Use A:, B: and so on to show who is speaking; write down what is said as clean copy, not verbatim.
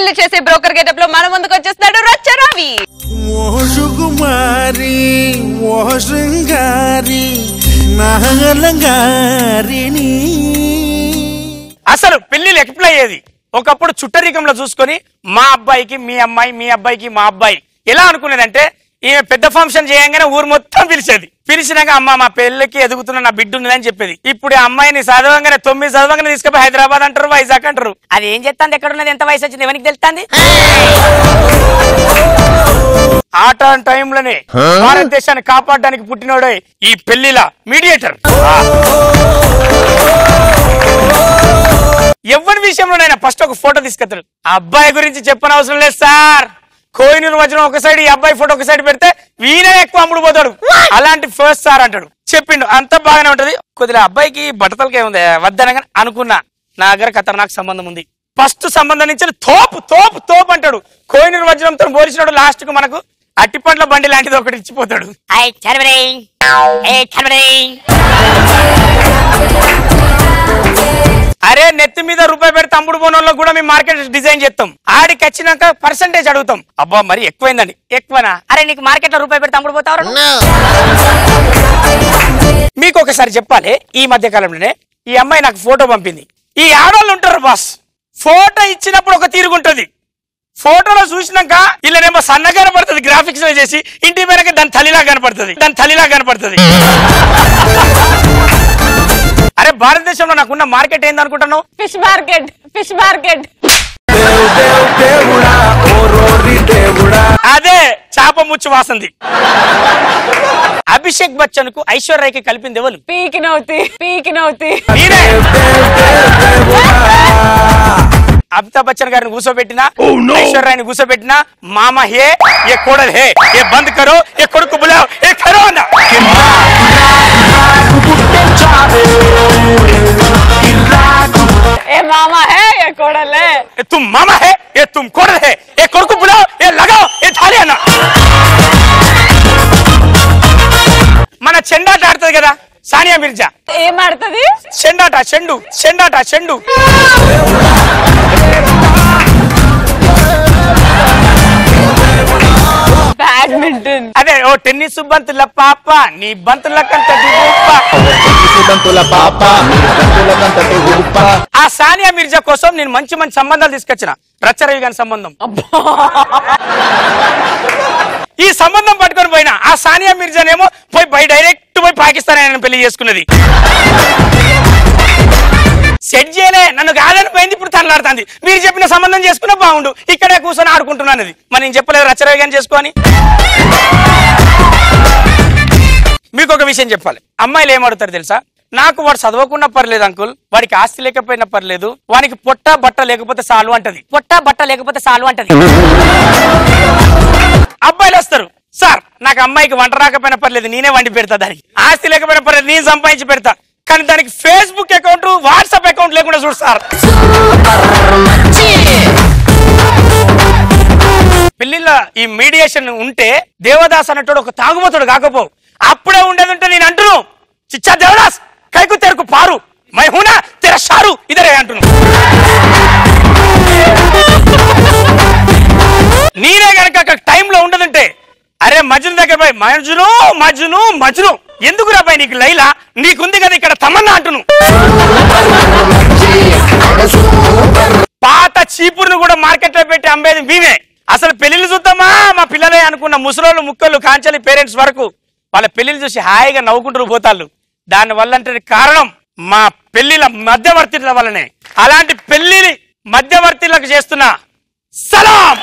A: పెళ్లి చేసే broker getup లో మన ముందుకు వచ్చేస్తాడు రచ్చ రవి.
B: అసలు పెళ్లిలు ఎట్లా అయ్యేది? ఒకప్పుడు చుట్టరికంలో చూసుకొని మా అబ్బాయికి మీ అమ్మాయి, మీ అబ్బాయికి మా అబ్బాయి ఎలా అనుకునేదంటే ఈమె పెద్ద ఫంక్షన్ చేయంగానే ఊరు మొత్తం పిలిచేది. పిలిచినాక అమ్మ మా పెళ్లికి ఎదుగుతున్న నా బిడ్డ ఉన్నదని చెప్పేది. ఇప్పుడు ఆ అమ్మాయిని చదవంగానే 9 చదవంగానే తీసుకుపోయి హైదరాబాద్ అంటారు, వైజాగ్ అంటారు. అది ఏం చేస్తాంది, ఎక్కడ ఉన్నది, ఎంత వయసు వచ్చింది, ఎవరికి తెలుస్తుంది? ఆ టైంలోనే భారతదేశాన్ని కాపాడడానికి పుట్టినోడే ఈ పెళ్లిల మీడియేటర్. ఎవరి విషయంలోనైనా ఫస్ట్ ఒక ఫోటో తీసుకెళ్తాడు. అబ్బాయి గురించి చెప్పనవసరం లేదు సార్. కోహినూరు వజ్రం ఒక సైడ్, ఈ అబ్బాయి ఫోటో ఒక సైడ్ పెడితే వీనే ఎక్కువ అమ్ముడు పోతాడు. అలాంటి ఫస్ట్ సార్ అంటాడు. చెప్పిండు అంతా బాగానే ఉంటది. కొద్దిగా అబ్బాయికి బట్టతలకి ఏముంది వద్దనగా అనుకున్నా. నా దగ్గర ఖతర్నాక్ సంబంధం ఉంది. ఫస్ట్ సంబంధం నుంచి తోపు తోపు తోపు అంటాడు. కోహినూరు వజ్రంతో పోలిసినాడు. లాస్ట్ కు మనకు అట్టిపండ్ల బండి లాంటిది ఒకటి ఇచ్చిపోతాడు. అరే నెత్తి మీద రూపాయి పెడితే అమ్ముడు పోనోళ్ళలో కూడా మేము మార్కెట్ డిజైన్ చేస్తాం. ఆడికి వచ్చినాక పర్సెంటేజ్ అడుగుతాం. అబ్బా మరి ఎక్కువైందండి. ఎక్కువనా? అరే నీకు మార్కెట్ లో రూపాయి పెడితే అమ్ముడు పోతావు. మీకు ఒకసారి చెప్పాలి, ఈ మధ్య కాలంలోనే ఈ అమ్మాయి నాకు ఫోటో పంపింది. ఈ ఆడవాళ్ళు ఉంటారు బాస్, ఫోటో ఇచ్చినప్పుడు ఒక తీరుగుంటది, ఫోటోలో చూసినాక ఇలానేమో సన్నగా కనపడుతుంది, గ్రాఫిక్స్ లో చేసి ఇంటి వెనక దాని తల్లిలా కనపడుతుంది. అరే భారతదేశంలో నాకున్న మార్కెట్ ఏంది అనుకుంటున్నావు?
A: Fish market.
B: అదే చేప ముచ్చు వాసంది. అభిషేక్ బచ్చన్ కు ఐశ్వర్యకి కలిపింది ఎవరు?
A: పీకినవుతి.
B: అమితాబ్ బచ్చన్ గారిని కూర్చోబెట్టినా, ఐశ్వర్యాన్ని కూర్చోబెట్టినా, మామ హే ఏ కోడల్ హే ఏ బంద్ కరో ఏ కొడుకు బులావ్ ఏ కరో అన్న.
A: ఏ మామ హే ఏ కోడల్ హే,
B: తుమ్ మామ హే ఏ తుమ్ కోడల్ హే ఏ కొడుకు బులావ్ ఏ లగావ్ ఏ థాలి అన్న. మన చెండాట ఆడుతుంది కదా సానియా మిర్జా.
A: ఏం ఆడుతుంది?
B: చెండు.
A: బ్యాడ్మింటన్.
B: అదే ఓ టెన్నిస్ బంతుల పాప నీ బంతుల కంట. ఆ సానియా మిర్జా కోసం నేను మంచి మంచి సంబంధాలు తీసుకొచ్చిన. రచ్చరవి గారి సంబంధం. ఈ సంబంధం పట్టుకొని పోయినా ఆ సానియా మిర్జానేమో పోయి డైరెక్ట్ పోయి పాకిస్తాన్ ఆయన పెళ్లి చేసుకున్నది. సెట్ చేయలే, నన్ను కాదని పోయింది, ఇప్పుడు తనలాడుతుంది. మీరు చెప్పిన సంబంధం చేసుకున్నా బాగుండు, ఇక్కడే కూర్చొని ఆడుకుంటున్నాను. మరి నేను చెప్పలేదు రచ్చరవి గారిని చేసుకోని. మీకు ఒక విషయం చెప్పాలి, అమ్మాయిలు ఏమడుతారు తెలుసా? నాకు వాడు చదవకుండా పర్లేదు అంకుల్, వాడికి ఆస్తి లేకపోయినా పర్లేదు, వానికి పొట్ట బట్ట లేకపోతే చాలు అంటది. అబ్బాయిలు వస్తారు, సార్ నాకు అమ్మాయికి వంట రాకపోయినా పర్లేదు, నేనే వండి పెడతా, దానికి ఆస్తి లేకపోయినా పర్లేదు, నేను సంపాదించి పెడతా, కానీ దానికి ఫేస్బుక్ అకౌంట్ వాట్సాప్ అకౌంట్ లేకుండా చూడు సార్. పెళ్లిలో ఈ మీడియేషన్ ఉంటే దేవదాస్ అన్నట్టు ఒక తాగుబోతుడు కాకపో, అప్పుడే ఉండేది ఉంటే నేను అంటున్నాను, చిచ్చా దేవదాస్ కైకు తెరకు పారు మై హూనా తెర షారు ఇదరే అంటున్నాను. నేనే గనక అక్కడ టైంలో ఉండదంటే, అరే మజ్ను దగ్గర పోయి మజ్ను ఎందుకు రాబాయి నీకు లైలా, నీకుంది కదా ఇక్కడ తమన్నా అంటున్నాను. పాత చీపురును కూడా మార్కెట్ లో పెట్టి అమ్మేది మేమే. అసలు పెళ్లిళ్ళు చూద్దామా మా పిల్లలే అనుకున్న ముసలోళ్ళు ముక్కలు కాంచలి పేరెంట్స్ వరకు వాళ్ళ పెళ్లిళ్ళు చూసి హాయిగా నవ్వుకుంటూ పోతాళ్ళు. దాని వల్ల అంటే కారణం మా పెళ్లిల మధ్యవర్తుల వల్లనే. అలాంటి పెళ్లి మధ్యవర్తులకు చేస్తున్న సలాం.